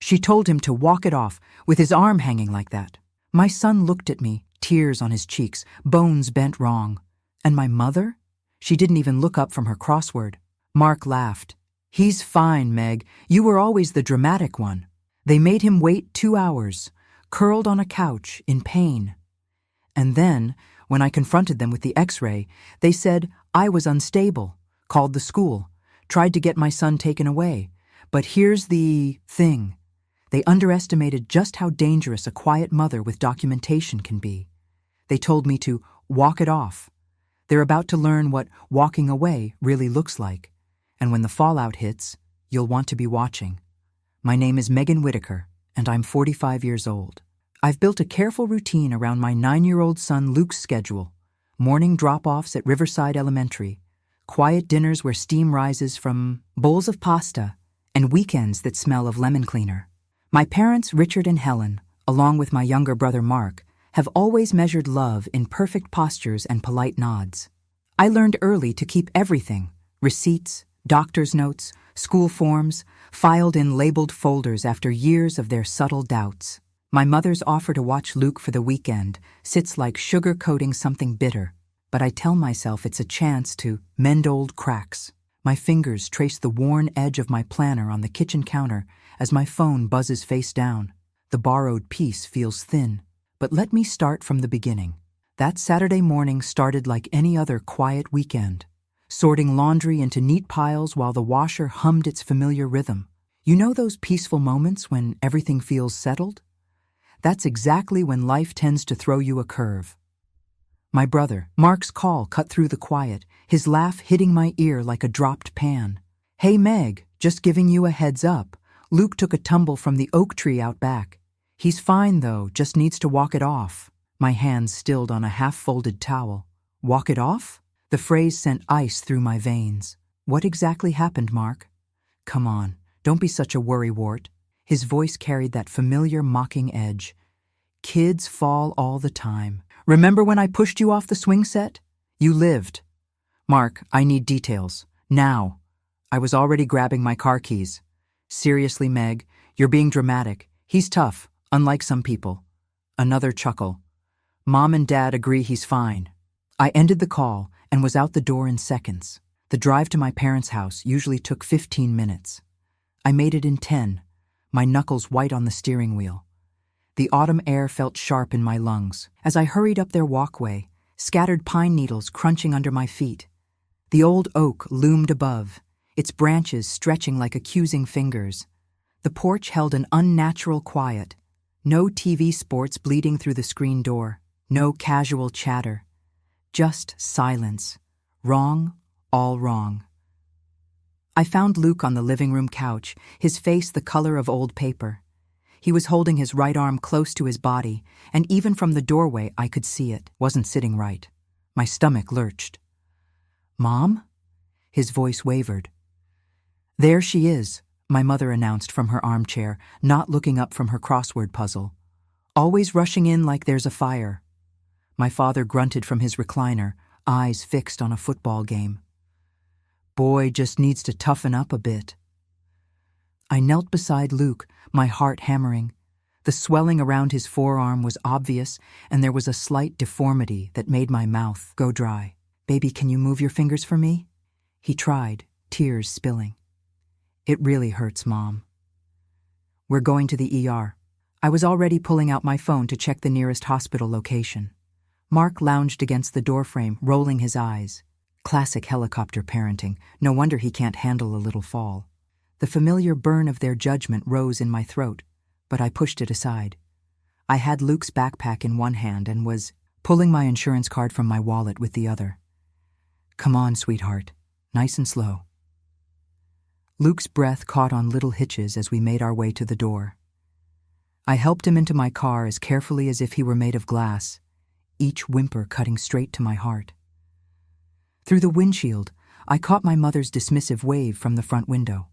She told him to walk it off, with his arm hanging like that. My son looked at me, tears on his cheeks, bones bent wrong. And my mother? She didn't even look up from her crossword. Mark laughed. He's fine, Meg. You were always the dramatic one. They made him wait 2 hours, curled on a couch, in pain. And then, when I confronted them with the X-ray, they said I was unstable, called the school, tried to get my son taken away. But here's the thing. They underestimated just how dangerous a quiet mother with documentation can be. They told me to walk it off. They're about to learn what walking away really looks like. And when the fallout hits, you'll want to be watching. My name is Megan Whitaker, and I'm 45 years old. I've built a careful routine around my 9-year-old son Luke's schedule. Morning drop-offs at Riverside Elementary, quiet dinners where steam rises from bowls of pasta, and weekends that smell of lemon cleaner. My parents, Richard and Helen, along with my younger brother Mark, have always measured love in perfect postures and polite nods. I learned early to keep everything, receipts, doctor's notes, school forms, filed in labeled folders after years of their subtle doubts. My mother's offer to watch Luke for the weekend sits like sugar-coating something bitter, but I tell myself it's a chance to mend old cracks. My fingers trace the worn edge of my planner on the kitchen counter as my phone buzzes face down. The borrowed piece feels thin. But let me start from the beginning. That Saturday morning started like any other quiet weekend, sorting laundry into neat piles while the washer hummed its familiar rhythm. You know those peaceful moments when everything feels settled? That's exactly when life tends to throw you a curve. My brother, Mark's call cut through the quiet, his laugh hitting my ear like a dropped pan. Hey Meg, just giving you a heads up. Luke took a tumble from the oak tree out back. He's fine though, just needs to walk it off. My hands stilled on a half-folded towel. Walk it off? The phrase sent ice through my veins. What exactly happened, Mark? Come on, don't be such a worrywart. His voice carried that familiar mocking edge. Kids fall all the time. Remember when I pushed you off the swing set? You lived. Mark, I need details. Now. I was already grabbing my car keys. Seriously, Meg, you're being dramatic. He's tough. Unlike some people. Another chuckle. Mom and Dad agree he's fine. I ended the call and was out the door in seconds. The drive to my parents' house usually took 15 minutes. I made it in 10, my knuckles white on the steering wheel. The autumn air felt sharp in my lungs. As I hurried up their walkway, scattered pine needles crunching under my feet. The old oak loomed above, its branches stretching like accusing fingers. The porch held an unnatural quiet. No TV sports bleeding through the screen door. No casual chatter. Just silence. Wrong, all wrong. I found Luke on the living room couch, his face the color of old paper. He was holding his right arm close to his body, and even from the doorway I could see it. Wasn't sitting right. My stomach lurched. Mom? His voice wavered. There she is, my mother announced from her armchair, not looking up from her crossword puzzle. Always rushing in like there's a fire. My father grunted from his recliner, eyes fixed on a football game. Boy just needs to toughen up a bit. I knelt beside Luke, my heart hammering. The swelling around his forearm was obvious, and there was a slight deformity that made my mouth go dry. Baby, can you move your fingers for me? He tried, tears spilling. It really hurts, Mom. We're going to the ER. I was already pulling out my phone to check the nearest hospital location. Mark lounged against the doorframe, rolling his eyes. Classic helicopter parenting. No wonder he can't handle a little fall. The familiar burn of their judgment rose in my throat, but I pushed it aside. I had Luke's backpack in one hand and was pulling my insurance card from my wallet with the other. Come on, sweetheart. Nice and slow. Luke's breath caught on little hitches as we made our way to the door. I helped him into my car as carefully as if he were made of glass, each whimper cutting straight to my heart. Through the windshield, I caught my mother's dismissive wave from the front window.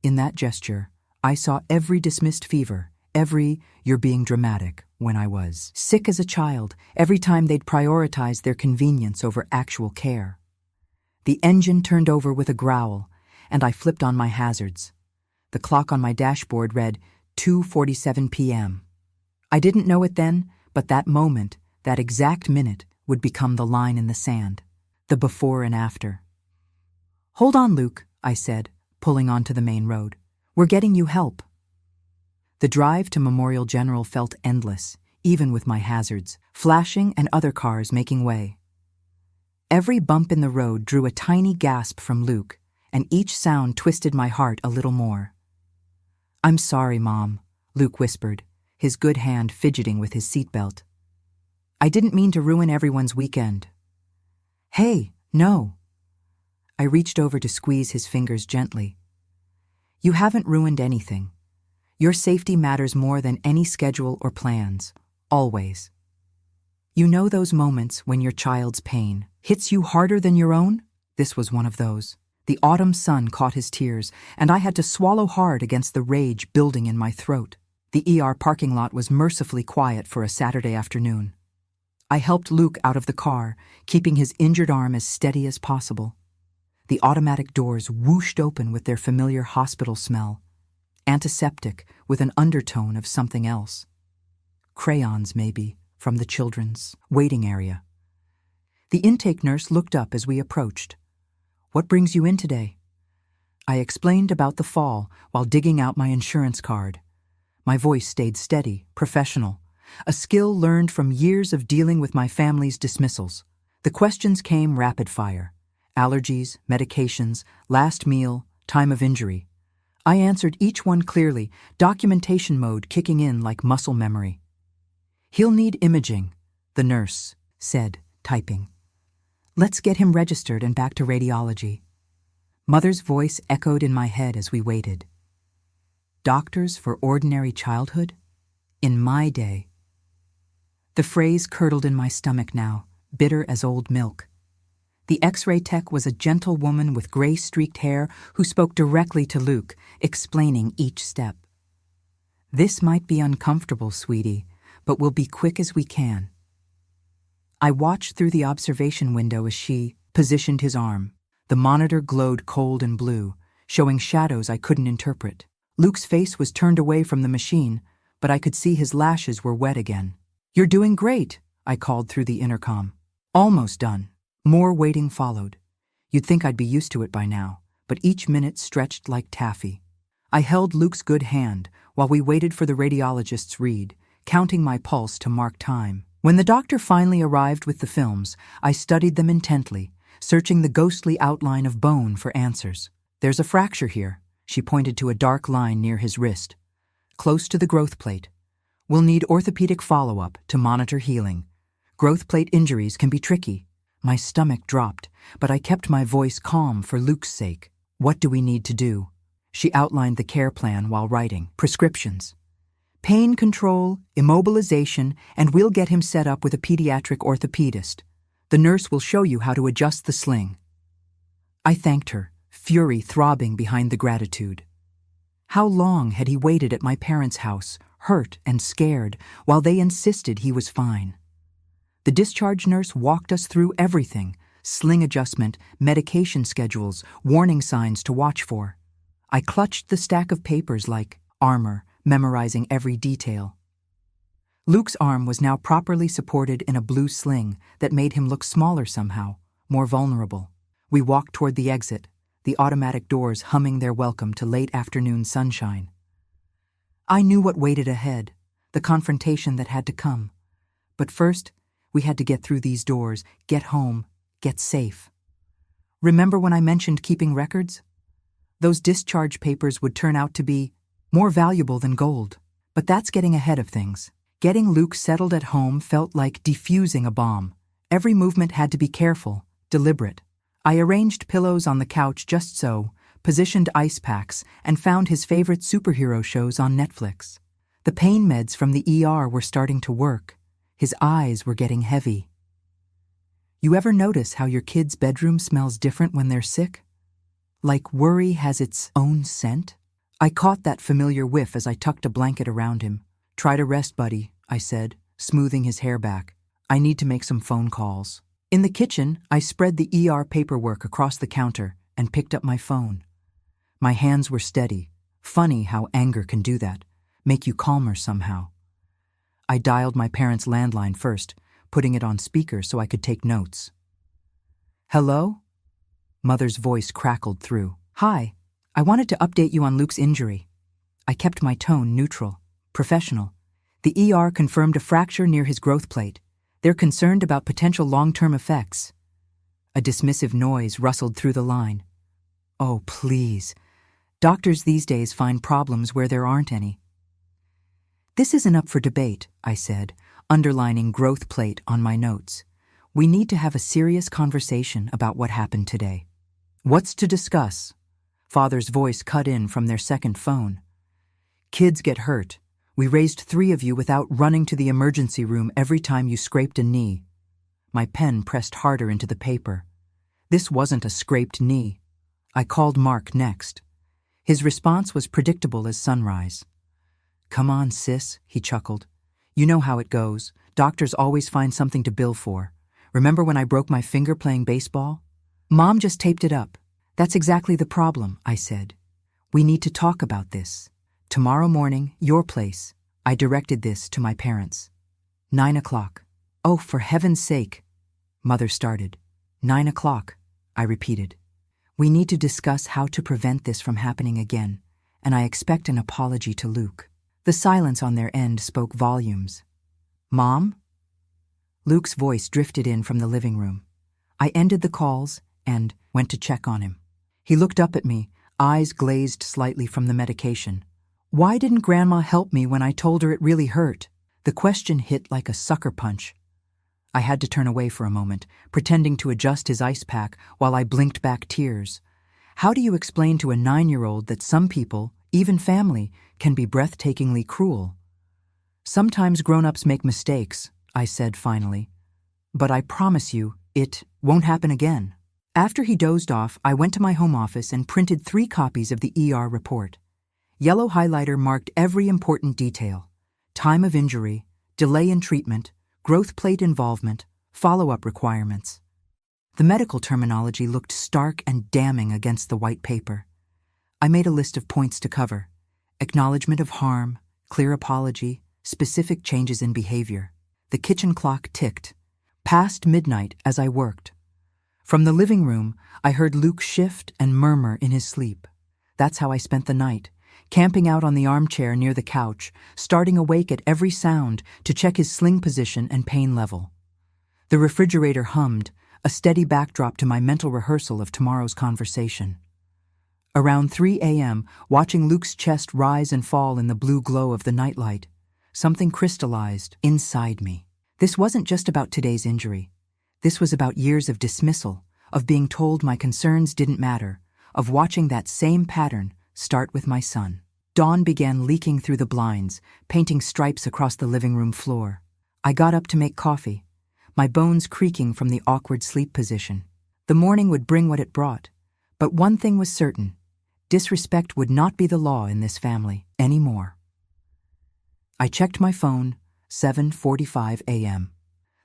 In that gesture, I saw every dismissed fever, every "you're being dramatic" when I was sick as a child, every time they'd prioritize their convenience over actual care. The engine turned over with a growl, and I flipped on my hazards. The clock on my dashboard read 2:47 p.m. I didn't know it then, but that moment, that exact minute, would become the line in the sand, the before and after. "Hold on, Luke," I said, pulling onto the main road. "We're getting you help." The drive to Memorial General felt endless, even with my hazards, flashing and other cars making way. Every bump in the road drew a tiny gasp from Luke, and each sound twisted my heart a little more. "I'm sorry, Mom," Luke whispered, his good hand fidgeting with his seatbelt. "I didn't mean to ruin everyone's weekend." "Hey, no." I reached over to squeeze his fingers gently. "You haven't ruined anything. Your safety matters more than any schedule or plans, always. You know those moments when your child's pain hits you harder than your own? This was one of those. The autumn sun caught his tears, and I had to swallow hard against the rage building in my throat. The ER parking lot was mercifully quiet for a Saturday afternoon. I helped Luke out of the car, keeping his injured arm as steady as possible. The automatic doors whooshed open with their familiar hospital smell, antiseptic with an undertone of something else. Crayons, maybe, from the children's waiting area. The intake nurse looked up as we approached. "What brings you in today?" I explained about the fall while digging out my insurance card. My voice stayed steady, professional, a skill learned from years of dealing with my family's dismissals. The questions came rapid fire. Allergies, medications, last meal, time of injury. I answered each one clearly, documentation mode kicking in like muscle memory. "He'll need imaging," the nurse said, typing. "Let's get him registered and back to radiology." Mother's voice echoed in my head as we waited. Doctors for ordinary childhood? In my day. The phrase curdled in my stomach now, bitter as old milk. The X-ray tech was a gentle woman with gray-streaked hair who spoke directly to Luke, explaining each step. "This might be uncomfortable, sweetie, but we'll be quick as we can." I watched through the observation window as she positioned his arm. The monitor glowed cold and blue, showing shadows I couldn't interpret. Luke's face was turned away from the machine, but I could see his lashes were wet again. "You're doing great," I called through the intercom. "Almost done." More waiting followed. You'd think I'd be used to it by now, but each minute stretched like taffy. I held Luke's good hand while we waited for the radiologist's read, counting my pulse to mark time. When the doctor finally arrived with the films, I studied them intently, searching the ghostly outline of bone for answers. "There's a fracture here," she pointed to a dark line near his wrist, close to the growth plate. "We'll need orthopedic follow-up to monitor healing. Growth plate injuries can be tricky." My stomach dropped, but I kept my voice calm for Luke's sake. "What do we need to do?" She outlined the care plan while writing. "Prescriptions. Pain control, immobilization, and we'll get him set up with a pediatric orthopedist. The nurse will show you how to adjust the sling." I thanked her, fury throbbing behind the gratitude. How long had he waited at my parents' house, hurt and scared, while they insisted he was fine? The discharge nurse walked us through everything: sling adjustment, medication schedules, warning signs to watch for. I clutched the stack of papers like armor, memorizing every detail. Luke's arm was now properly supported in a blue sling that made him look smaller somehow, more vulnerable. We walked toward the exit, the automatic doors humming their welcome to late afternoon sunshine. I knew what waited ahead, the confrontation that had to come. But first, we had to get through these doors, get home, get safe. Remember when I mentioned keeping records? Those discharge papers would turn out to be more valuable than gold. But that's getting ahead of things. Getting Luke settled at home felt like defusing a bomb. Every movement had to be careful, deliberate. I arranged pillows on the couch just so, positioned ice packs, and found his favorite superhero shows on Netflix. The pain meds from the ER were starting to work. His eyes were getting heavy. You ever notice how your kid's bedroom smells different when they're sick? Like worry has its own scent? I caught that familiar whiff as I tucked a blanket around him. "Try to rest, buddy," I said, smoothing his hair back. "I need to make some phone calls." In the kitchen, I spread the ER paperwork across the counter and picked up my phone. My hands were steady. Funny how anger can do that. make you calmer somehow. I dialed my parents' landline first, putting it on speaker so I could take notes. "Hello?" Mother's voice crackled through. "Hi, I wanted to update you on Luke's injury." I kept my tone neutral, professional. "The ER confirmed a fracture near his growth plate. They're concerned about potential long-term effects." A dismissive noise rustled through the line. "Oh, please. Doctors these days find problems where there aren't any." "This isn't up for debate," I said, underlining growth plate on my notes. "We need to have a serious conversation about what happened today." "What's to discuss?" Father's voice cut in from their second phone. "Kids get hurt. We raised 3 of you without running to the emergency room every time you scraped a knee." My pen pressed harder into the paper. This wasn't a scraped knee. I called Mark next. His response was predictable as sunrise. "Come on, sis," he chuckled. "You know how it goes. Doctors always find something to bill for. Remember when I broke my finger playing baseball? Mom just taped it up." "That's exactly the problem," I said. "We need to talk about this. Tomorrow morning, your place." I directed this to my parents. 9 o'clock. "Oh, for heaven's sake," Mother started. 9 o'clock, I repeated. "We need to discuss how to prevent this from happening again, and I expect an apology to Luke." The silence on their end spoke volumes. "Mom?" Luke's voice drifted in from the living room. I ended the calls and went to check on him. He looked up at me, eyes glazed slightly from the medication. "Why didn't Grandma help me when I told her it really hurt?" The question hit like a sucker punch. I had to turn away for a moment, pretending to adjust his ice pack while I blinked back tears. How do you explain to a 9-year-old that some people, even family, can be breathtakingly cruel? "Sometimes grown-ups make mistakes," I said finally. "But I promise you, it won't happen again." After he dozed off, I went to my home office and printed 3 copies of the ER report. Yellow highlighter marked every important detail: time of injury, delay in treatment, growth plate involvement, follow-up requirements. The medical terminology looked stark and damning against the white paper. I made a list of points to cover: acknowledgement of harm, clear apology, specific changes in behavior. The kitchen clock ticked, past midnight as I worked. From the living room, I heard Luke shift and murmur in his sleep. That's how I spent the night, camping out on the armchair near the couch, starting awake at every sound to check his sling position and pain level. The refrigerator hummed, a steady backdrop to my mental rehearsal of tomorrow's conversation. Around 3 a.m., watching Luke's chest rise and fall in the blue glow of the nightlight, something crystallized inside me. This wasn't just about today's injury. This was about years of dismissal, of being told my concerns didn't matter, of watching that same pattern start with my son. Dawn began leaking through the blinds, painting stripes across the living room floor. I got up to make coffee, my bones creaking from the awkward sleep position. The morning would bring what it brought, but one thing was certain: disrespect would not be the law in this family anymore. I checked my phone, 7:45 a.m.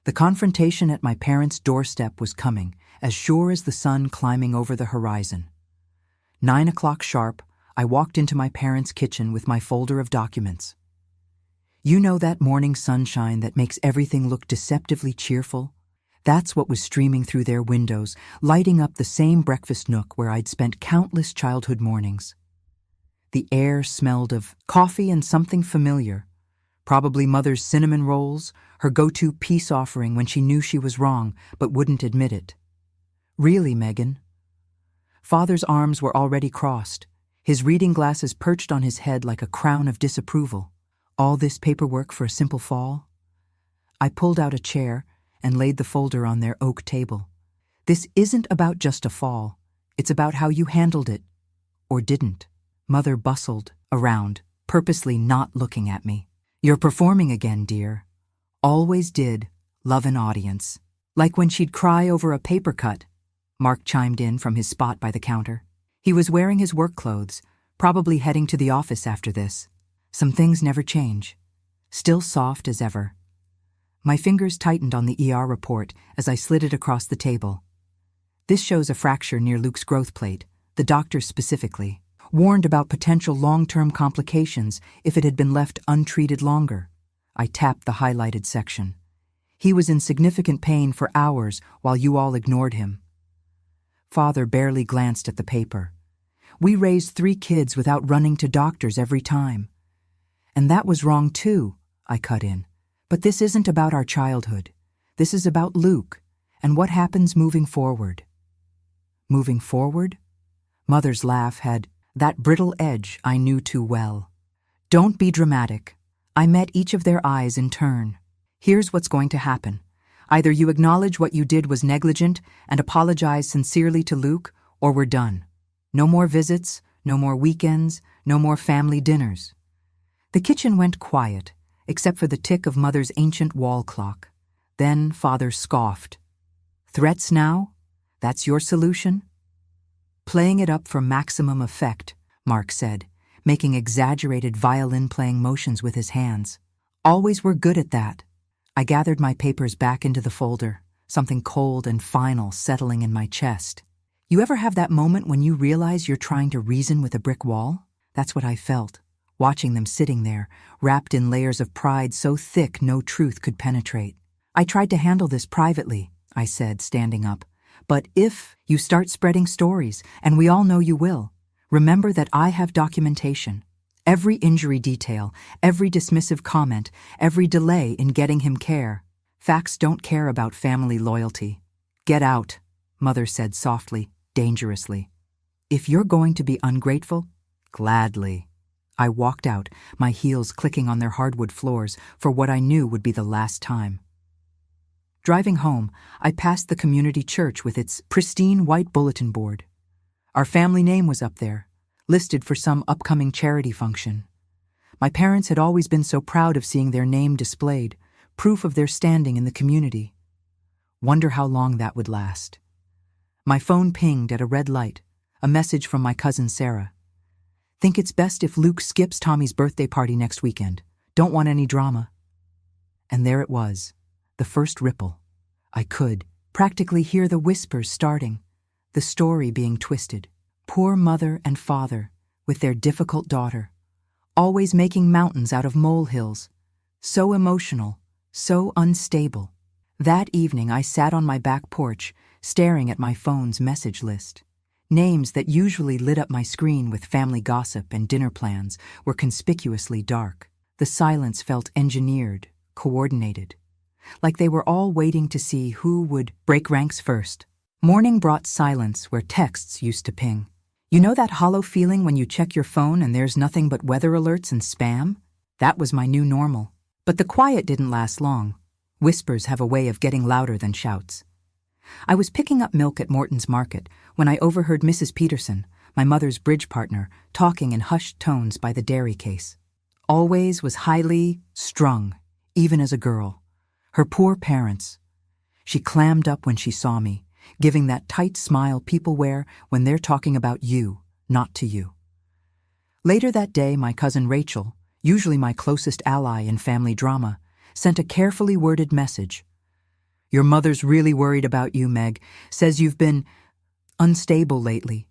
The confrontation at my parents' doorstep was coming, as sure as the sun climbing over the horizon. 9 o'clock sharp, I walked into my parents' kitchen with my folder of documents. You know that morning sunshine that makes everything look deceptively cheerful? That's what was streaming through their windows, lighting up the same breakfast nook where I'd spent countless childhood mornings. The air smelled of coffee and something familiar. Probably Mother's cinnamon rolls, her go-to peace offering when she knew she was wrong but wouldn't admit it. "Really, Megan?" Father's arms were already crossed, his reading glasses perched on his head like a crown of disapproval. "All this paperwork for a simple fall?" I pulled out a chair and laid the folder on their oak table. "This isn't about just a fall. It's about how you handled it. Or didn't." Mother bustled around, purposely not looking at me. "You're performing again, dear. Always did love an audience." "Like when she'd cry over a paper cut," Mark chimed in from his spot by the counter. He was wearing his work clothes, probably heading to the office after this. Some things never change. Still soft as ever. My fingers tightened on the ER report as I slid it across the table. "This shows a fracture near Luke's growth plate, the doctor specifically. warned about potential long-term complications if it had been left untreated longer. I tapped the highlighted section. He was in significant pain for hours while you all ignored him. Father barely glanced at the paper. We raised 3 kids without running to doctors every time. And that was wrong too, I cut in. But this isn't about our childhood. This is about Luke and what happens moving forward. Moving forward? Mother's laugh had that brittle edge I knew too well. Don't be dramatic. I met each of their eyes in turn. Here's what's going to happen. Either you acknowledge what you did was negligent and apologize sincerely to Luke, or we're done. No more visits, no more weekends, no more family dinners. The kitchen went quiet, except for the tick of Mother's ancient wall clock. Then Father scoffed. Threats now? That's your solution? Playing it up for maximum effect, Mark said, making exaggerated violin-playing motions with his hands. Always were good at that. I gathered my papers back into the folder, something cold and final settling in my chest. You ever have that moment when you realize you're trying to reason with a brick wall? That's what I felt, watching them sitting there, wrapped in layers of pride so thick no truth could penetrate. I tried to handle this privately, I said, standing up. But if you start spreading stories, and we all know you will, remember that I have documentation. Every injury detail, every dismissive comment, every delay in getting him care. Facts don't care about family loyalty. Get out, Mother said softly, dangerously. If you're going to be ungrateful, gladly. I walked out, my heels clicking on their hardwood floors for what I knew would be the last time. Driving home, I passed the community church with its pristine white bulletin board. Our family name was up there, listed for some upcoming charity function. My parents had always been so proud of seeing their name displayed, proof of their standing in the community. Wonder how long that would last. My phone pinged at a red light, a message from my cousin Sarah. Think it's best if Luke skips Tommy's birthday party next weekend. Don't want any drama. And there it was, the first ripple. I could practically hear the whispers starting, the story being twisted. Poor mother and father, with their difficult daughter, always making mountains out of molehills, so emotional, so unstable. That evening I sat on my back porch, staring at my phone's message list. Names that usually lit up my screen with family gossip and dinner plans were conspicuously dark. The silence felt engineered, coordinated, like they were all waiting to see who would break ranks first. Morning brought silence where texts used to ping. You know that hollow feeling when you check your phone and there's nothing but weather alerts and spam? That was my new normal. But the quiet didn't last long. Whispers have a way of getting louder than shouts. I was picking up milk at Morton's Market when I overheard Mrs. Peterson, my mother's bridge partner, talking in hushed tones by the dairy case. Always was highly strung, even as a girl. Her poor parents. She clammed up when she saw me, giving that tight smile people wear when they're talking about you, not to you. Later that day, my cousin Rachel, usually my closest ally in family drama, sent a carefully worded message. Your mother's really worried about you, Meg. Says you've been unstable lately.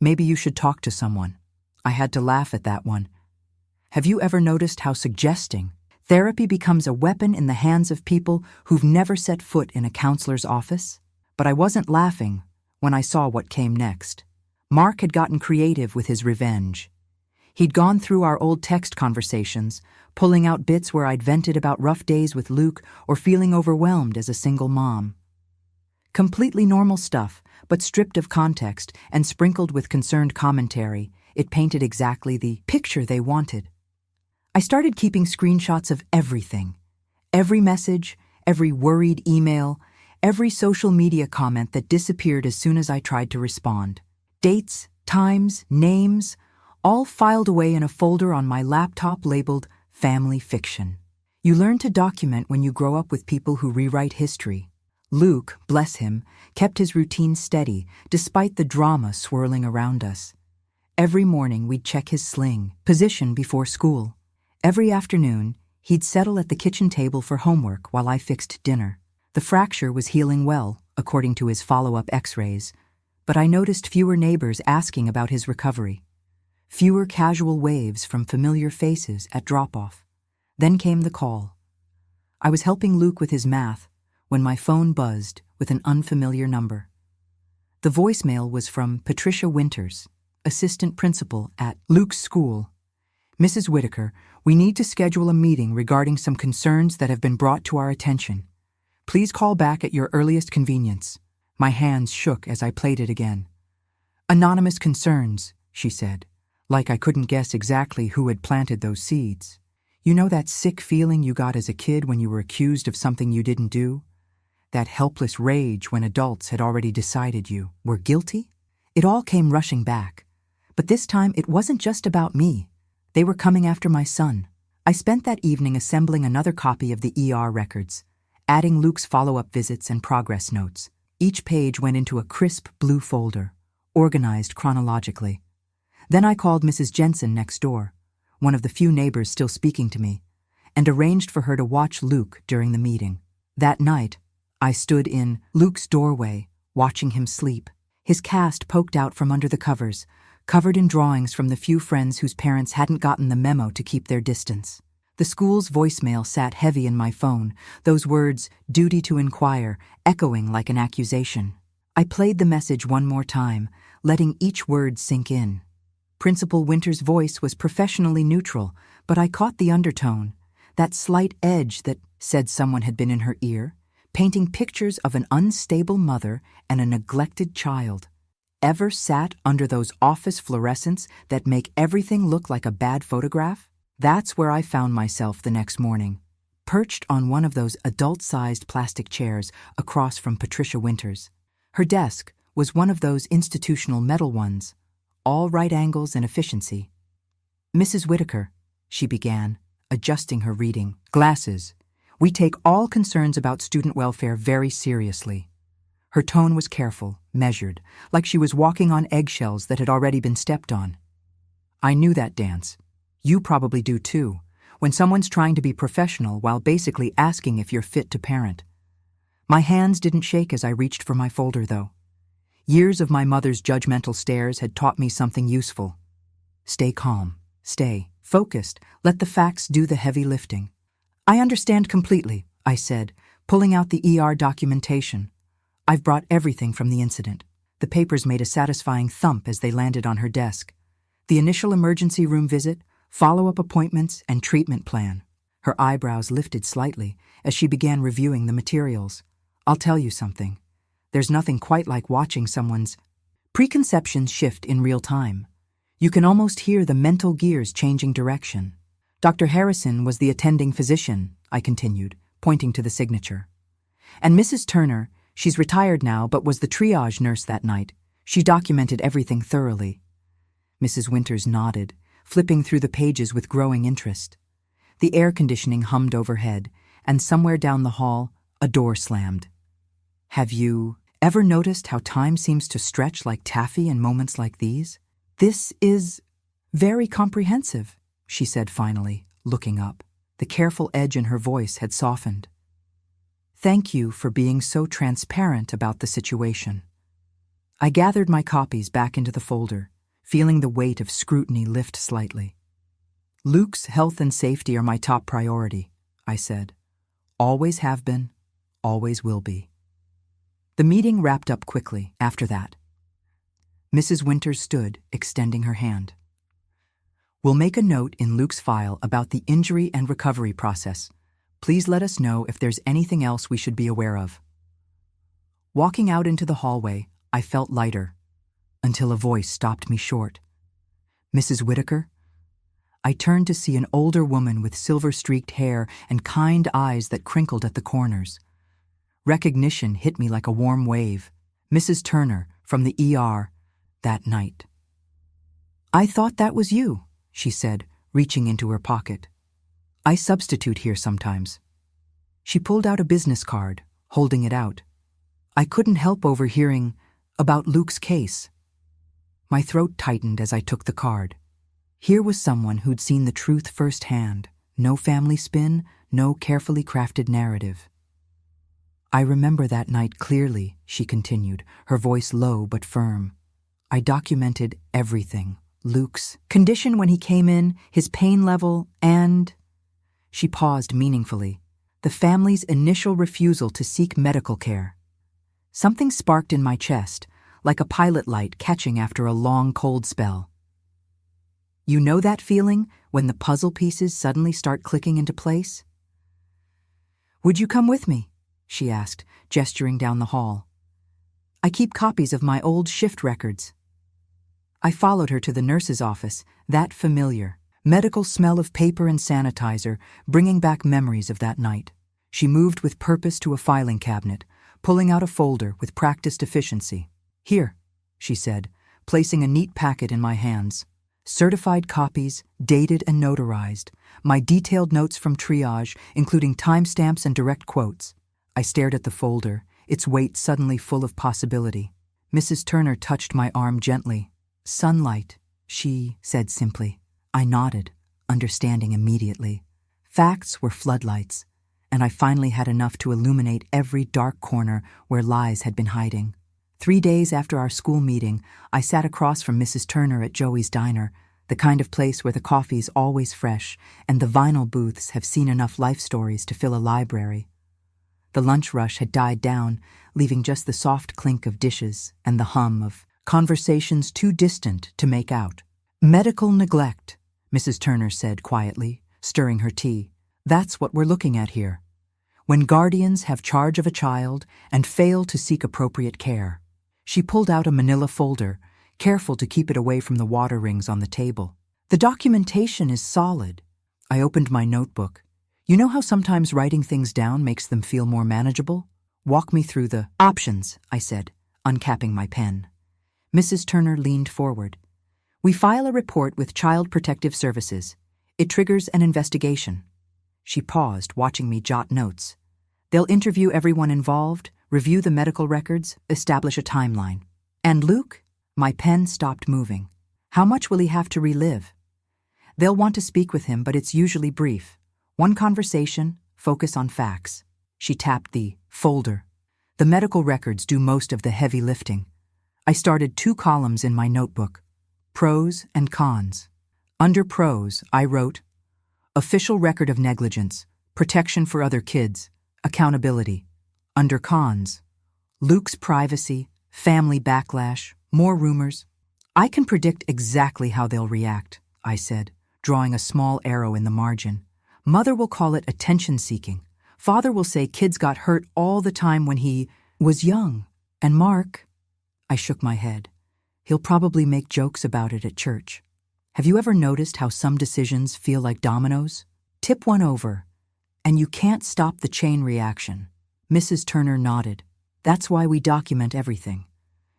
Maybe you should talk to someone. I had to laugh at that one. Have you ever noticed how suggesting therapy becomes a weapon in the hands of people who've never set foot in a counselor's office? But I wasn't laughing when I saw what came next. Mark had gotten creative with his revenge. He'd gone through our old text conversations, pulling out bits where I'd vented about rough days with Luke or feeling overwhelmed as a single mom. Completely normal stuff, but stripped of context and sprinkled with concerned commentary, it painted exactly the picture they wanted. I started keeping screenshots of everything. Every message, every worried email, every social media comment that disappeared as soon as I tried to respond. Dates, times, names, all filed away in a folder on my laptop labeled Family Fiction. You learn to document when you grow up with people who rewrite history. Luke, bless him, kept his routine steady despite the drama swirling around us. Every morning we'd check his sling, position before school. Every afternoon, he'd settle at the kitchen table for homework while I fixed dinner. The fracture was healing well, according to his follow-up x-rays, but I noticed fewer neighbors asking about his recovery. fewer casual waves from familiar faces at drop-off. Then came the call. I was helping Luke with his math when my phone buzzed with an unfamiliar number. The voicemail was from Patricia Winters, assistant principal at Luke's school. "Mrs. Whitaker, we need to schedule a meeting regarding some concerns that have been brought to our attention. Please call back at your earliest convenience." My hands shook as I played it again. "Anonymous concerns," she said, like I couldn't guess exactly who had planted those seeds. "You know that sick feeling you got as a kid when you were accused of something you didn't do? That helpless rage when adults had already decided you were guilty?" It all came rushing back. But this time it wasn't just about me. They were coming after my son. I spent that evening assembling another copy of the ER records, adding Luke's follow-up visits and progress notes. Each page went into a crisp blue folder, organized chronologically. Then I called Mrs. Jensen next door, one of the few neighbors still speaking to me, and arranged for her to watch Luke during the meeting. That night, I stood in Luke's doorway, watching him sleep, his cast poked out from under the covers, covered in drawings from the few friends whose parents hadn't gotten the memo to keep their distance. The school's voicemail sat heavy in my phone, those words, "duty to inquire," echoing like an accusation. I played the message one more time, letting each word sink in. Principal Winters' voice was professionally neutral, but I caught the undertone, that slight edge that said someone had been in her ear, painting pictures of an unstable mother and a neglected child. Ever sat under those office fluorescents that make everything look like a bad photograph? That's where I found myself the next morning, perched on one of those adult-sized plastic chairs across from Patricia Winters. Her desk was one of those institutional metal ones, all right angles and efficiency. "Mrs. Whitaker," she began, adjusting her reading glasses, "we take all concerns about student welfare very seriously." Her tone was careful, measured, like she was walking on eggshells that had already been stepped on. I knew that dance. You probably do too, when someone's trying to be professional while basically asking if you're fit to parent. My hands didn't shake as I reached for my folder, though. Years of my mother's judgmental stares had taught me something useful. Stay calm, stay focused, let the facts do the heavy lifting. "I understand completely," I said, pulling out the ER documentation. "I've brought everything from the incident." The papers made a satisfying thump as they landed on her desk. The initial emergency room visit, follow-up appointments, and treatment plan. Her eyebrows lifted slightly as she began reviewing the materials. "I'll tell you something. There's nothing quite like watching someone's preconceptions shift in real time. You can almost hear the mental gears changing direction." "Dr. Harrison was the attending physician," I continued, pointing to the signature. "And Mrs. Turner, she's retired now but was the triage nurse that night. She documented everything thoroughly." Mrs. Winters nodded, flipping through the pages with growing interest. The air conditioning hummed overhead, and somewhere down the hall, a door slammed. "Have you ever noticed how time seems to stretch like taffy in moments like these? This is very comprehensive," she said finally, looking up. The careful edge in her voice had softened. "Thank you for being so transparent about the situation." I gathered my copies back into the folder, feeling the weight of scrutiny lift slightly. "Luke's health and safety are my top priority," I said. "Always have been, always will be." The meeting wrapped up quickly after that. Mrs. Winters stood, extending her hand. "We'll make a note in Luke's file about the injury and recovery process. Please let us know if there's anything else we should be aware of." Walking out into the hallway, I felt lighter, until a voice stopped me short. "Mrs. Whitaker?" I turned to see an older woman with silver-streaked hair and kind eyes that crinkled at the corners. Recognition hit me like a warm wave. Mrs. Turner, from the ER, that night. "I thought that was you," she said, reaching into her pocket. "I substitute here sometimes." She pulled out a business card, holding it out. I couldn't help overhearing about Luke's case. My throat tightened as I took the card. Here was someone who'd seen the truth firsthand. No family spin, no carefully crafted narrative. "I remember that night clearly," she continued, her voice low but firm. "I documented everything, Luke's condition when he came in, his pain level, and... She paused meaningfully. The family's initial refusal to seek medical care. Something sparked in my chest, like a pilot light catching after a long cold spell. You know that feeling when the puzzle pieces suddenly start clicking into place? "Would you come with me?" she asked, gesturing down the hall. "I keep copies of my old shift records." I followed her to the nurse's office, that familiar, medical smell of paper and sanitizer bringing back memories of that night. She moved with purpose to a filing cabinet, pulling out a folder with practiced efficiency. "Here," she said, placing a neat packet in my hands. Certified copies, dated and notarized, my detailed notes from triage, including timestamps and direct quotes. I stared at the folder, its weight suddenly full of possibility. Mrs. Turner touched my arm gently. "Sunlight," she said simply. I nodded, understanding immediately. Facts were floodlights, and I finally had enough to illuminate every dark corner where lies had been hiding. 3 days after our school meeting, I sat across from Mrs. Turner at Joey's Diner, the kind of place where the coffee's always fresh and the vinyl booths have seen enough life stories to fill a library. The lunch rush had died down, leaving just the soft clink of dishes and the hum of conversations too distant to make out. "Medical neglect," Mrs. Turner said quietly, stirring her tea. "That's what we're looking at here. When guardians have charge of a child and fail to seek appropriate care." She pulled out a manila folder, careful to keep it away from the water rings on the table. "The documentation is solid." I opened my notebook. "You know how sometimes writing things down makes them feel more manageable? Walk me through the options," I said, uncapping my pen. Mrs. Turner leaned forward. "We file a report with Child Protective Services. It triggers an investigation." She paused, watching me jot notes. "They'll interview everyone involved, review the medical records, establish a timeline. And Luke?" My pen stopped moving. "How much will he have to relive?" "They'll want to speak with him, but it's usually brief. One conversation, focus on facts." She tapped the folder. "The medical records do most of the heavy lifting." I started 2 columns in my notebook. Pros and cons. Under pros, I wrote, official record of negligence, protection for other kids, accountability. Under cons, Luke's privacy, family backlash, more rumors. "I can predict exactly how they'll react," I said, drawing a small arrow in the margin. "Mother will call it attention-seeking. Father will say kids got hurt all the time when he was young. And Mark..." I shook my head. "He'll probably make jokes about it at church. Have you ever noticed how some decisions feel like dominoes? Tip one over, and you can't stop the chain reaction." Mrs. Turner nodded. "That's why we document everything.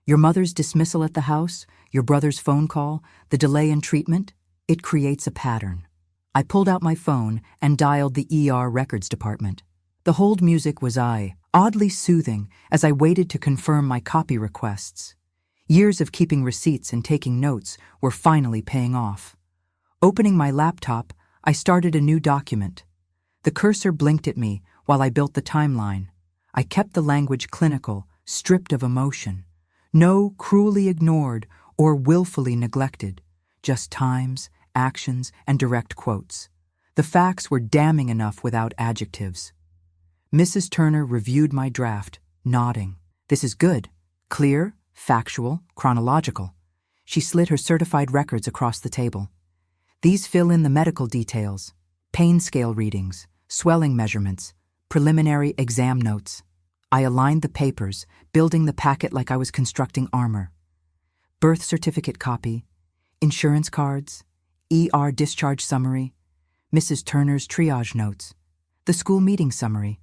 Your mother's dismissal at the house, your brother's phone call, the delay in treatment, it creates a pattern." I pulled out my phone and dialed the ER records department. The hold music was oddly soothing as I waited to confirm my copy requests. Years of keeping receipts and taking notes were finally paying off. Opening my laptop, I started a new document. The cursor blinked at me while I built the timeline. I kept the language clinical, stripped of emotion. No cruelly ignored or willfully neglected, just times, actions, and direct quotes. The facts were damning enough without adjectives. Mrs. Turner reviewed my draft, nodding. "This is good. Clear, factual, chronological." She slid her certified records across the table. "These fill in the medical details, pain scale readings, swelling measurements, preliminary exam notes." I aligned the papers, building the packet like I was constructing armor. Birth certificate copy, insurance cards, ER discharge summary, Mrs. Turner's triage notes, the school meeting summary.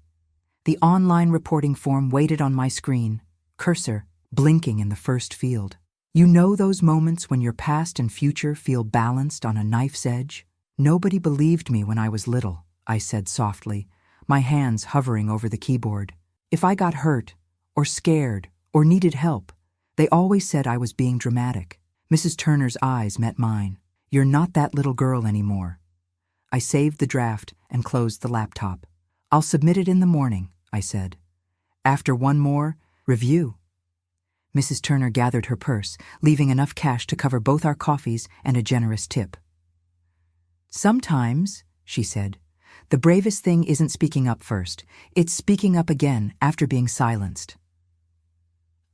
The online reporting form waited on my screen, cursor blinking in the first field. You know those moments when your past and future feel balanced on a knife's edge? "Nobody believed me when I was little," I said softly, my hands hovering over the keyboard. "If I got hurt, or scared, or needed help, they always said I was being dramatic." Mrs. Turner's eyes met mine. "You're not that little girl anymore." I saved the draft and closed the laptop. "I'll submit it in the morning," I said. "After one more review." Mrs. Turner gathered her purse, leaving enough cash to cover both our coffees and a generous tip. "Sometimes," she said, "the bravest thing isn't speaking up first. It's speaking up again after being silenced."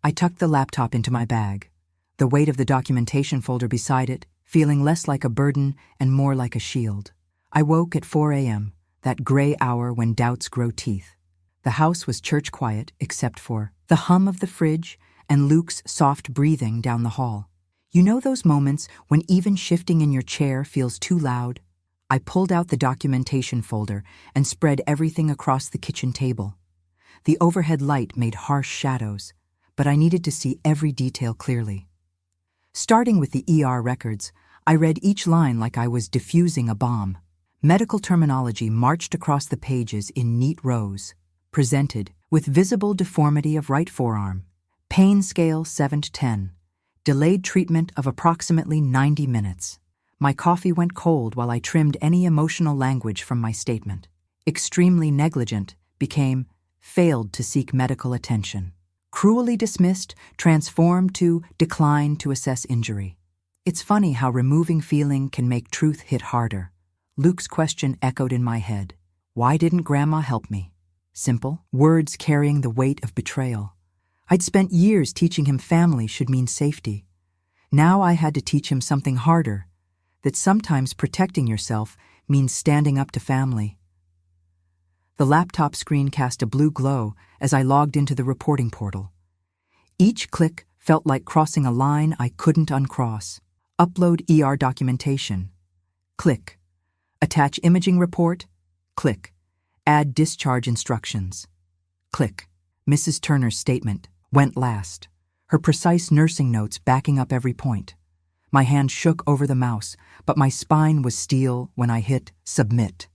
I tucked the laptop into my bag, the weight of the documentation folder beside it, feeling less like a burden and more like a shield. I woke at 4 a.m., that gray hour when doubts grow teeth. The house was church quiet except for the hum of the fridge and Luke's soft breathing down the hall. You know those moments when even shifting in your chair feels too loud? I pulled out the documentation folder and spread everything across the kitchen table. The overhead light made harsh shadows, but I needed to see every detail clearly. Starting with the ER records, I read each line like I was defusing a bomb. Medical terminology marched across the pages in neat rows. Presented with visible deformity of right forearm, pain scale 7 to 10, delayed treatment of approximately 90 minutes. My coffee went cold while I trimmed any emotional language from my statement. Extremely negligent became failed to seek medical attention. Cruelly dismissed transformed to decline to assess injury. It's funny how removing feeling can make truth hit harder. Luke's question echoed in my head. Why didn't Grandma help me? Simple, words carrying the weight of betrayal. I'd spent years teaching him family should mean safety. Now I had to teach him something harder, that sometimes protecting yourself means standing up to family. The laptop screen cast a blue glow as I logged into the reporting portal. Each click felt like crossing a line I couldn't uncross. Upload ER documentation. Click. Attach imaging report. Click. Add discharge instructions. Click. Mrs. Turner's statement went last, her precise nursing notes backing up every point. My hand shook over the mouse, but my spine was steel when I hit submit.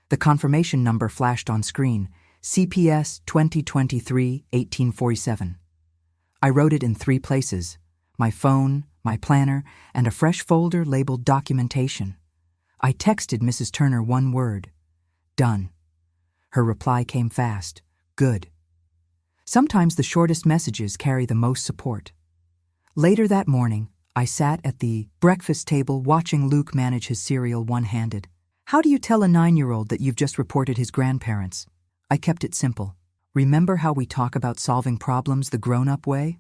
The confirmation number flashed on screen, CPS 2023-1847. I wrote it in 3 places, my phone, my planner, and a fresh folder labeled documentation. I texted Mrs. Turner one word, done. Her reply came fast, good. Sometimes the shortest messages carry the most support. Later that morning, I sat at the breakfast table watching Luke manage his cereal one-handed. How do you tell a 9-year-old that you've just reported his grandparents? I kept it simple. Remember how we talk about solving problems the grown-up way?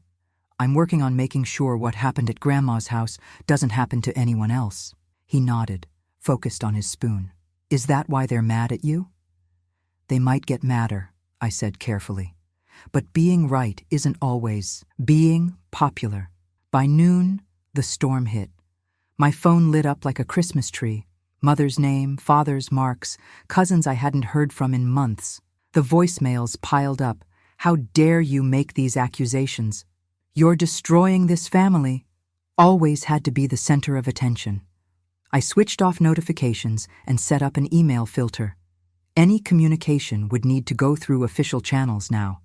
I'm working on making sure what happened at Grandma's house doesn't happen to anyone else. He nodded, focused on his spoon. Is that why they're mad at you? They might get madder, I said carefully. But being right isn't always being popular. By noon, the storm hit. My phone lit up like a Christmas tree. Mother's name, father's marks, cousins I hadn't heard from in months. The voicemails piled up. How dare you make these accusations? You're destroying this family. Always had to be the center of attention. I switched off notifications and set up an email filter. Any communication would need to go through official channels now.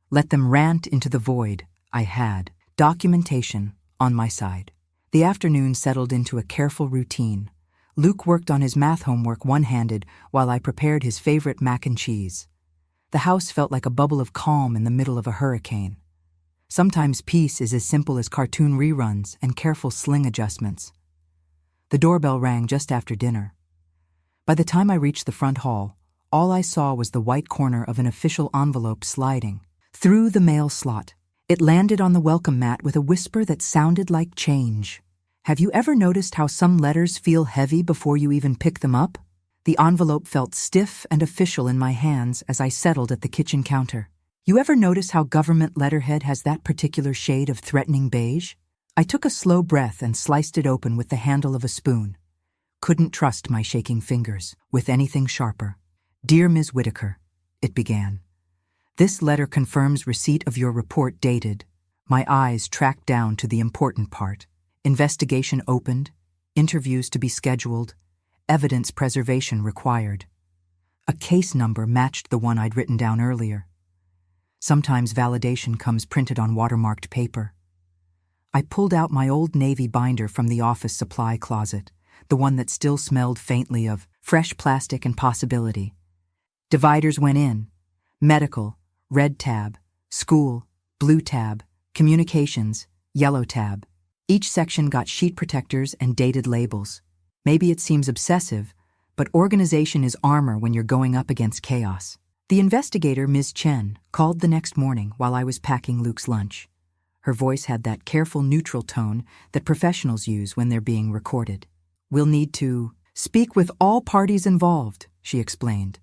Let them rant into the void. I had documentation on my side. The afternoon settled into a careful routine. Luke worked on his math homework one-handed while I prepared his favorite mac and cheese. The house felt like a bubble of calm in the middle of a hurricane. Sometimes peace is as simple as cartoon reruns and careful sling adjustments. The doorbell rang just after dinner. By the time I reached the front hall, all I saw was the white corner of an official envelope sliding through the mail slot. It landed on the welcome mat with a whisper that sounded like change. Have you ever noticed how some letters feel heavy before you even pick them up? The envelope felt stiff and official in my hands as I settled at the kitchen counter. You ever notice how government letterhead has that particular shade of threatening beige? I took a slow breath and sliced it open with the handle of a spoon. Couldn't trust my shaking fingers with anything sharper. Dear Ms. Whitaker, it began. This letter confirms receipt of your report dated. My eyes tracked down to the important part. Investigation opened, interviews to be scheduled, evidence preservation required. A case number matched the one I'd written down earlier. Sometimes validation comes printed on watermarked paper. I pulled out my old Navy binder from the office supply closet, the one that still smelled faintly of fresh plastic and possibility. Dividers went in. Medical, red tab. School, blue tab. Communications, yellow tab. Each section got sheet protectors and dated labels. Maybe it seems obsessive, but organization is armor when you're going up against chaos. The investigator, Ms. Chen, called the next morning while I was packing Luke's lunch. Her voice had that careful, neutral tone that professionals use when they're being recorded. "We'll need to speak with all parties involved," she explained.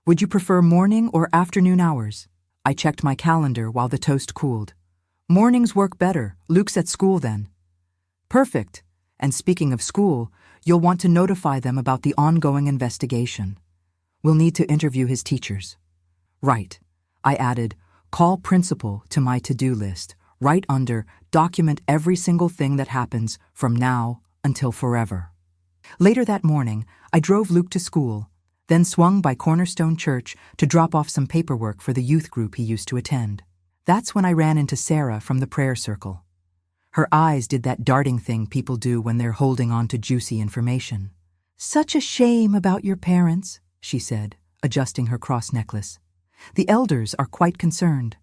"Would you prefer morning or afternoon hours?" I checked my calendar while the toast cooled. "Mornings work better. Luke's at school then." "Perfect. And speaking of school, you'll want to notify them about the ongoing investigation. We'll need to interview his teachers." "Right." I added, "call principal" to my to-do list, right under "document every single thing that happens from now until forever." Later that morning, I drove Luke to school, then swung by Cornerstone Church to drop off some paperwork for the youth group he used to attend. That's when I ran into Sarah from the prayer circle. Her eyes did that darting thing people do when they're holding on to juicy information. "Such a shame about your parents," she said, adjusting her cross necklace. "The elders are quite concerned.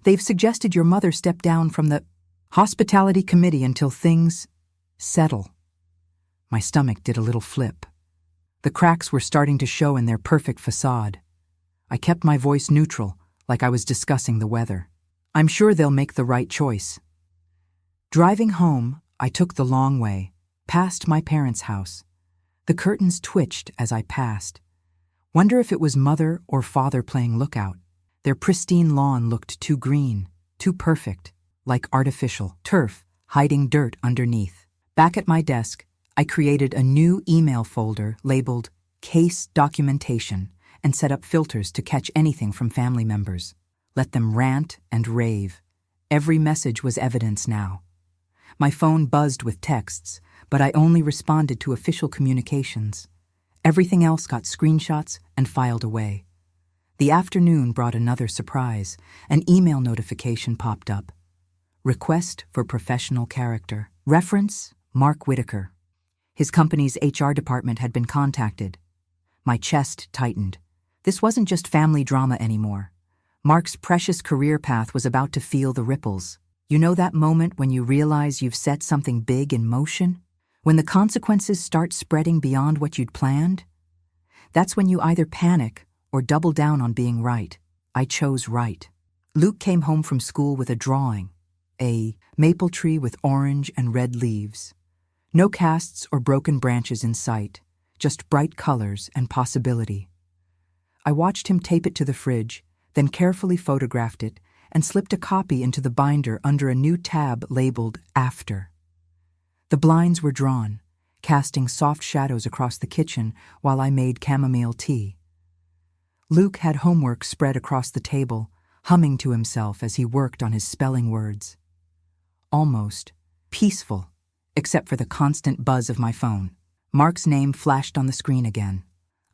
They've suggested your mother step down from the hospitality committee until things settle." My stomach did a little flip. The cracks were starting to show in their perfect facade. I kept my voice neutral, like I was discussing the weather. "I'm sure they'll make the right choice." Driving home, I took the long way, past my parents' house. The curtains twitched as I passed. Wonder if it was mother or father playing lookout. Their pristine lawn looked too green, too perfect, like artificial turf hiding dirt underneath. Back at my desk, I created a new email folder labeled Case Documentation and set up filters to catch anything from family members. Let them rant and rave. Every message was evidence now. My phone buzzed with texts, but I only responded to official communications. Everything else got screenshots and filed away. The afternoon brought another surprise. An email notification popped up. Request for professional character. Reference, Mark Whitaker. His company's HR department had been contacted. My chest tightened. This wasn't just family drama anymore. Mark's precious career path was about to feel the ripples. You know that moment when you realize you've set something big in motion? When the consequences start spreading beyond what you'd planned? That's when you either panic or double down on being right. I chose right. Luke came home from school with a drawing, a maple tree with orange and red leaves. No casts or broken branches in sight, just bright colors and possibility. I watched him tape it to the fridge, then carefully photographed it and slipped a copy into the binder under a new tab labeled After. The blinds were drawn, casting soft shadows across the kitchen while I made chamomile tea. Luke had homework spread across the table, humming to himself as he worked on his spelling words. Almost peaceful, except for the constant buzz of my phone. Mark's name flashed on the screen again.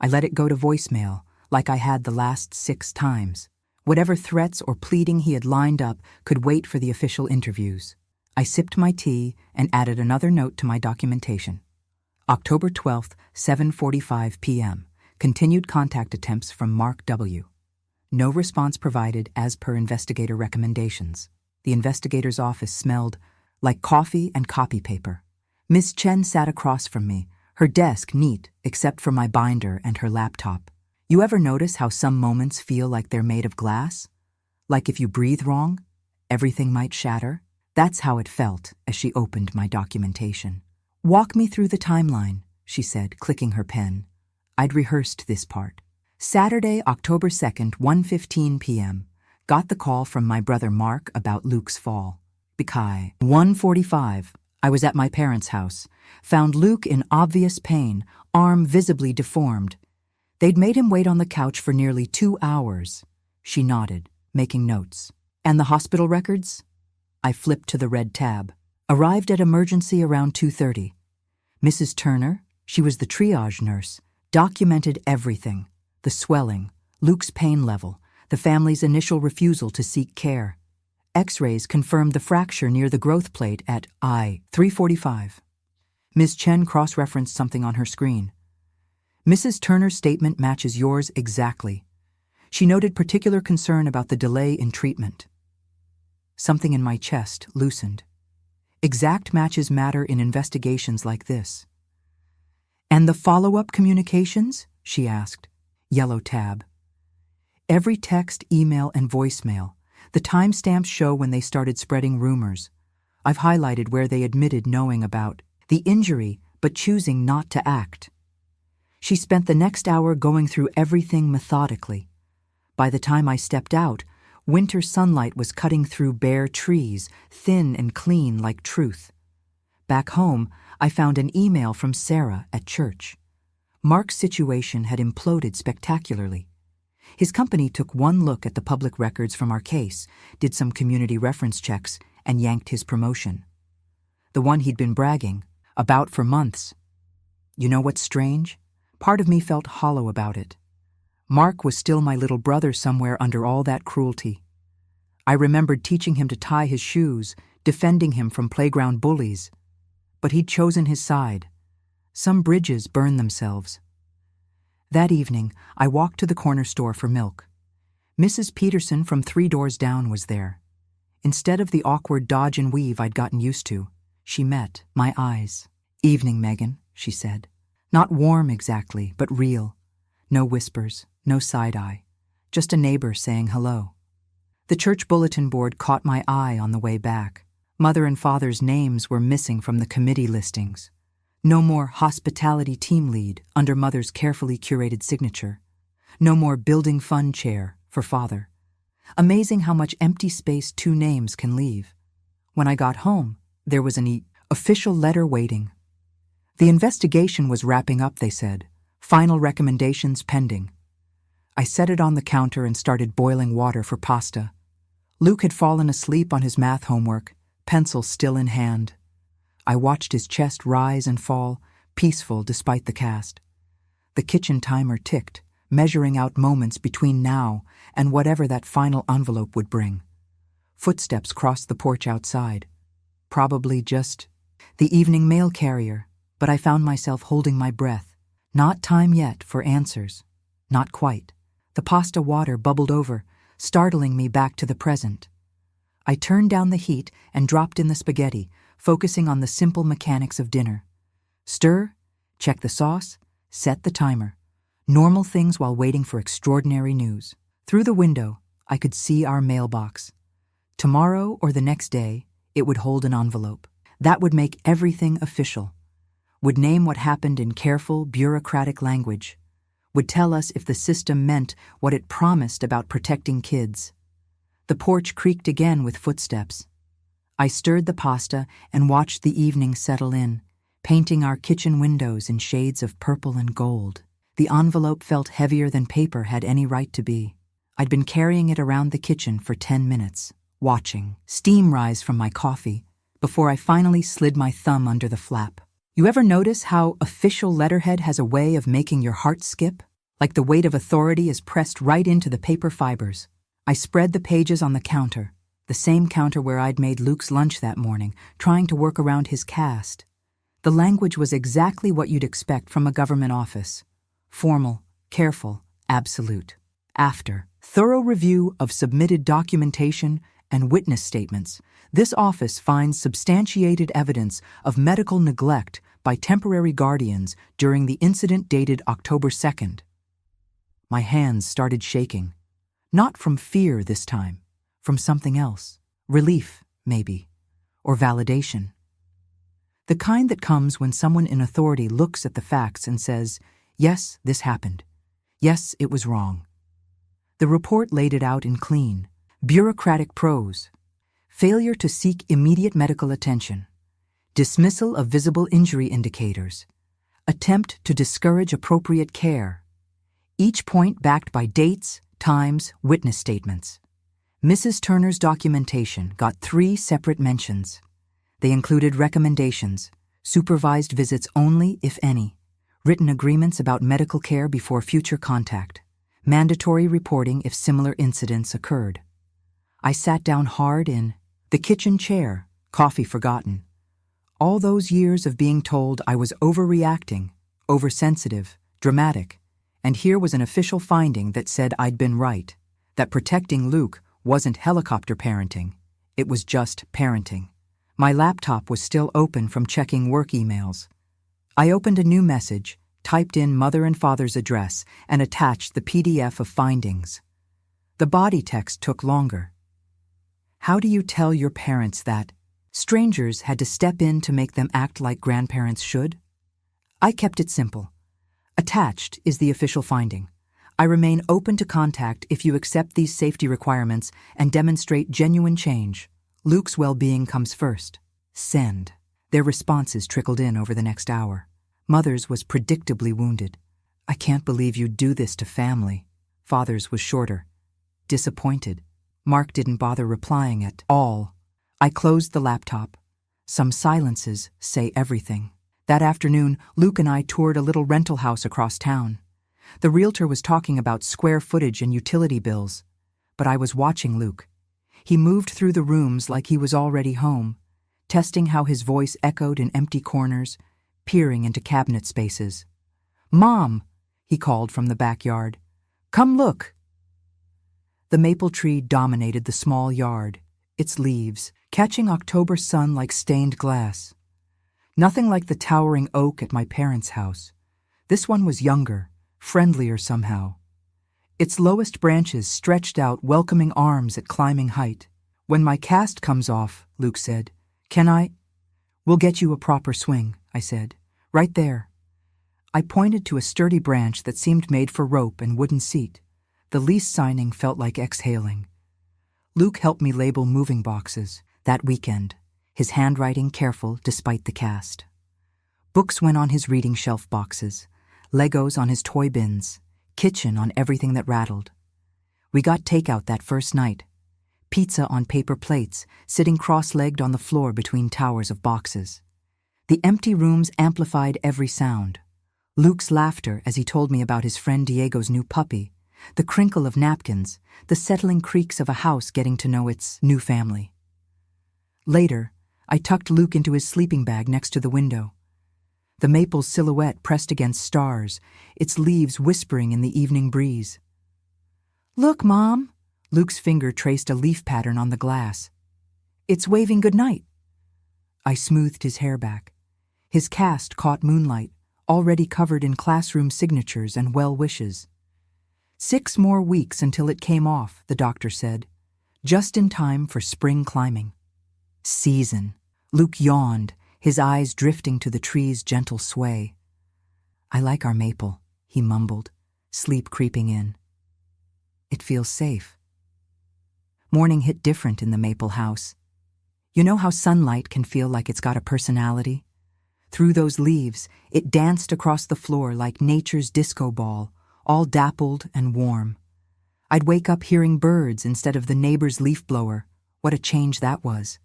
I let it go to voicemail, like I had the last 6 times. Whatever threats or pleading he had lined up could wait for the official interviews. I sipped my tea and added another note to my documentation. October 12th, 7:45 p.m. Continued contact attempts from Mark W. No response provided as per investigator recommendations. The investigator's office smelled like coffee and copy paper. Miss Chen sat across from me, her desk neat except for my binder and her laptop. You ever notice how some moments feel like they're made of glass? Like if you breathe wrong, everything might shatter? That's how it felt as she opened my documentation. "Walk me through the timeline," she said, clicking her pen. I'd rehearsed this part. Saturday, October 2nd, 1:15 p.m. Got the call from my brother Mark about Luke's fall. Bikai. 1:45. I was at my parents' house. Found Luke in obvious pain, arm visibly deformed. They'd made him wait on the couch for nearly 2 hours. She nodded, making notes. "And the hospital records?" I flipped to the red tab. Arrived at emergency around 2:30. Mrs. Turner, she was the triage nurse, documented everything. The swelling, Luke's pain level, the family's initial refusal to seek care. X-rays confirmed the fracture near the growth plate at I-345. Ms. Chen cross-referenced something on her screen. "Mrs. Turner's statement matches yours exactly. She noted particular concern about the delay in treatment." Something in my chest loosened. Exact matches matter in investigations like this. "And the follow-up communications?" she asked. Yellow tab. Every text, email, and voicemail. The timestamps show when they started spreading rumors. I've highlighted where they admitted knowing about the injury but choosing not to act. She spent the next hour going through everything methodically. By the time I stepped out, winter sunlight was cutting through bare trees, thin and clean like truth. Back home, I found an email from Sarah at church. Mark's situation had imploded spectacularly. His company took one look at the public records from our case, did some community reference checks, and yanked his promotion. The one he'd been bragging about for months. You know what's strange? Part of me felt hollow about it. Mark was still my little brother somewhere under all that cruelty. I remembered teaching him to tie his shoes, defending him from playground bullies. But he'd chosen his side. Some bridges burn themselves. That evening, I walked to the corner store for milk. Mrs. Peterson from 3 doors down was there. Instead of the awkward dodge and weave I'd gotten used to, she met my eyes. "Evening, Megan," she said. Not warm exactly, but real. No whispers, no side-eye. Just a neighbor saying hello. The church bulletin board caught my eye on the way back. Mother and Father's names were missing from the committee listings. No more hospitality team lead under Mother's carefully curated signature. No more building fund chair for Father. Amazing how much empty space 2 names can leave. When I got home, there was an official letter waiting. The investigation was wrapping up, they said. Final recommendations pending. I set it on the counter and started boiling water for pasta. Luke had fallen asleep on his math homework, pencil still in hand. I watched his chest rise and fall, peaceful despite the cast. The kitchen timer ticked, measuring out moments between now and whatever that final envelope would bring. Footsteps crossed the porch outside. Probably just the evening mail carrier, but I found myself holding my breath. Not time yet for answers. Not quite. The pasta water bubbled over, startling me back to the present. I turned down the heat and dropped in the spaghetti, focusing on the simple mechanics of dinner. Stir, check the sauce, set the timer. Normal things while waiting for extraordinary news. Through the window, I could see our mailbox. Tomorrow or the next day, it would hold an envelope. That would make everything official. Would name what happened in careful, bureaucratic language. Would tell us if the system meant what it promised about protecting kids. The porch creaked again with footsteps. I stirred the pasta and watched the evening settle in, painting our kitchen windows in shades of purple and gold. The envelope felt heavier than paper had any right to be. I'd been carrying it around the kitchen for 10 minutes, watching steam rise from my coffee, before I finally slid my thumb under the flap. You ever notice how official letterhead has a way of making your heart skip? Like the weight of authority is pressed right into the paper fibers. I spread the pages on the counter, the same counter where I'd made Luke's lunch that morning, trying to work around his cast. The language was exactly what you'd expect from a government office. Formal, careful, absolute. After thorough review of submitted documentation and witness statements, this office finds substantiated evidence of medical neglect by temporary guardians during the incident dated October 2nd. My hands started shaking. Not from fear this time, from something else. Relief, maybe, or validation. The kind that comes when someone in authority looks at the facts and says, yes, this happened. Yes, it was wrong. The report laid it out in clean, bureaucratic prose. Failure to seek immediate medical attention. Dismissal of visible injury indicators. Attempt to discourage appropriate care. Each point backed by dates, times, witness statements. Mrs. Turner's documentation got 3 separate mentions. They included recommendations, supervised visits only if any, written agreements about medical care before future contact, mandatory reporting if similar incidents occurred. I sat down hard in the kitchen chair, coffee forgotten. All those years of being told I was overreacting, oversensitive, dramatic, and here was an official finding that said I'd been right, that protecting Luke wasn't helicopter parenting, It was just parenting. My laptop was still open from checking work emails. I opened a new message, typed in mother and father's address, and attached the PDF of findings. The body text took longer. How do you tell your parents that strangers had to step in to make them act like grandparents should? I kept it simple. Attached is the official finding. I remain open to contact if you accept these safety requirements and demonstrate genuine change. Luke's well-being comes first. Send. Their responses trickled in over the next hour. Mother's was predictably wounded. I can't believe you'd do this to family. Father's was shorter. Disappointed. Mark didn't bother replying at all. I closed the laptop. Some silences say everything. That afternoon, Luke and I toured a little rental house across town. The realtor was talking about square footage and utility bills, but I was watching Luke. He moved through the rooms like he was already home, testing how his voice echoed in empty corners, peering into cabinet spaces. "Mom," he called from the backyard. "Come look." The maple tree dominated the small yard, its leaves catching October sun like stained glass. Nothing like the towering oak at my parents' house. This one was younger, friendlier somehow. Its lowest branches stretched out welcoming arms at climbing height. "When my cast comes off," Luke said, "can I—" "We'll get you a proper swing," I said. "Right there." I pointed to a sturdy branch that seemed made for rope and wooden seat. The lease signing felt like exhaling. Luke helped me label moving boxes that weekend, his handwriting careful despite the cast. Books went on his reading shelf boxes, Legos on his toy bins, kitchen on everything that rattled. We got takeout that first night. Pizza on paper plates, sitting cross-legged on the floor between towers of boxes. The empty rooms amplified every sound. Luke's laughter as he told me about his friend Diego's new puppy, the crinkle of napkins, the settling creaks of a house getting to know its new family. Later, I tucked Luke into his sleeping bag next to the window. The maple's silhouette pressed against stars, its leaves whispering in the evening breeze. "Look, Mom!" Luke's finger traced a leaf pattern on the glass. "It's waving goodnight." I smoothed his hair back. His cast caught moonlight, already covered in classroom signatures and well wishes. 6 more weeks until it came off, the doctor said, just in time for spring climbing. Season. Luke yawned, his eyes drifting to the tree's gentle sway. "I like our maple," he mumbled, sleep creeping in. "It feels safe." Morning hit different in the maple house. You know how sunlight can feel like it's got a personality? Through those leaves, it danced across the floor like nature's disco ball, all dappled and warm. I'd wake up hearing birds instead of the neighbor's leaf blower. What a change that was.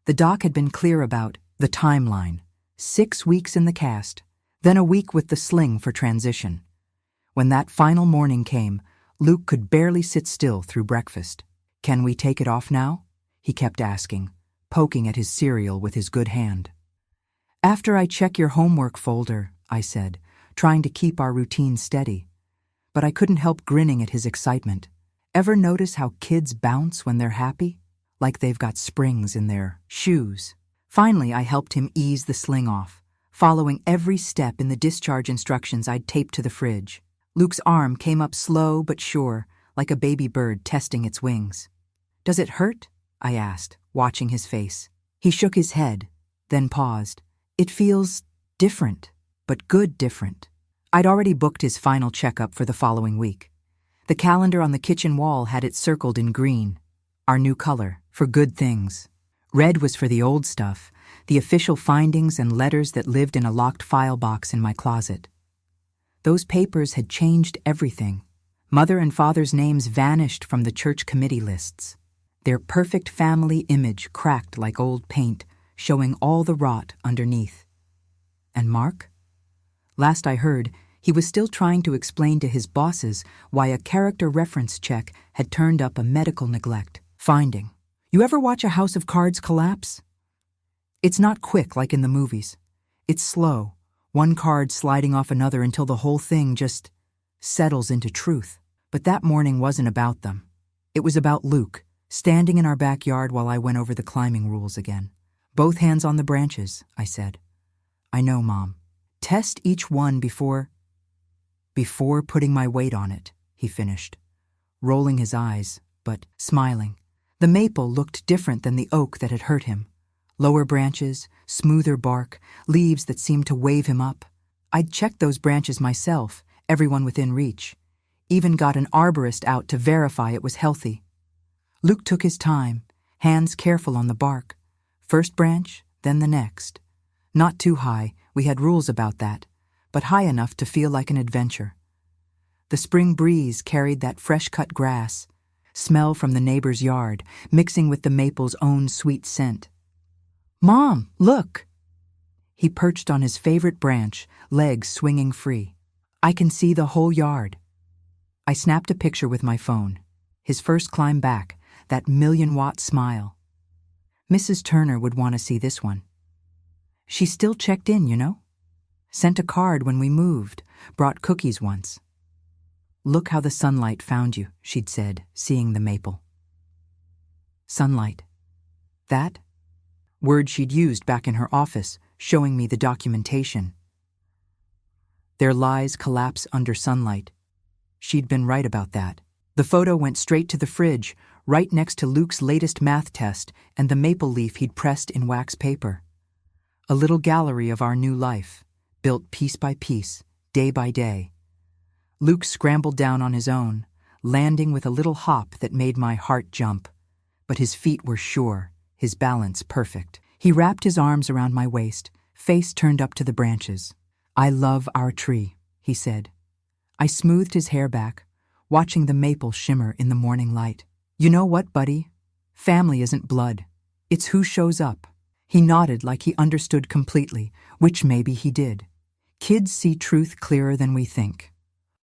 The doc had been clear about the timeline. 6 weeks in the cast, then a week with the sling for transition. When that final morning came, Luke could barely sit still through breakfast. "Can we take it off now?" he kept asking, poking at his cereal with his good hand. "After I check your homework folder," I said, trying to keep our routine steady. But I couldn't help grinning at his excitement. Ever notice how kids bounce when they're happy? Like they've got springs in their shoes. Finally, I helped him ease the sling off, following every step in the discharge instructions I'd taped to the fridge. Luke's arm came up slow but sure, like a baby bird testing its wings. "Does it hurt?" I asked, watching his face. He shook his head, then paused. "It feels different, but good different." I'd already booked his final checkup for the following week. The calendar on the kitchen wall had it circled in green, our new color, for good things. Red was for the old stuff, the official findings and letters that lived in a locked file box in my closet. Those papers had changed everything. Mother and father's names vanished from the church committee lists. Their perfect family image cracked like old paint, showing all the rot underneath. And Mark? Last I heard, he was still trying to explain to his bosses why a character reference check had turned up a medical neglect finding. You ever watch a house of cards collapse? It's not quick like in the movies. It's slow, one card sliding off another until the whole thing just settles into truth. But that morning wasn't about them. It was about Luke, standing in our backyard while I went over the climbing rules again. Both hands on the branches, I said. I know, Mom. Test each one before putting my weight on it, he finished, rolling his eyes, but smiling. The maple looked different than the oak that had hurt him. Lower branches, smoother bark, leaves that seemed to wave him up. I'd checked those branches myself, everyone within reach. Even got an arborist out to verify it was healthy. Luke took his time, hands careful on the bark. First branch, then the next. Not too high, we had rules about that, but high enough to feel like an adventure. The spring breeze carried that fresh-cut grass, smell from the neighbor's yard, mixing with the maple's own sweet scent. Mom, look! He perched on his favorite branch, legs swinging free. I can see the whole yard. I snapped a picture with my phone. His first climb back, that 1,000,000-watt smile. Mrs. Turner would want to see this one. She still checked in, you know? Sent a card when we moved, brought cookies once. Look how the sunlight found you, she'd said, seeing the maple. Sunlight. That? Word she'd used back in her office, showing me the documentation. Their lies collapse under sunlight. She'd been right about that. The photo went straight to the fridge, right next to Luke's latest math test and the maple leaf he'd pressed in wax paper. A little gallery of our new life, built piece by piece, day by day. Luke scrambled down on his own, landing with a little hop that made my heart jump. But his feet were sure, his balance perfect. He wrapped his arms around my waist, face turned up to the branches. I love our tree, he said. I smoothed his hair back, watching the maple shimmer in the morning light. You know what, buddy? Family isn't blood. It's who shows up. He nodded like he understood completely, which maybe he did. Kids see truth clearer than we think.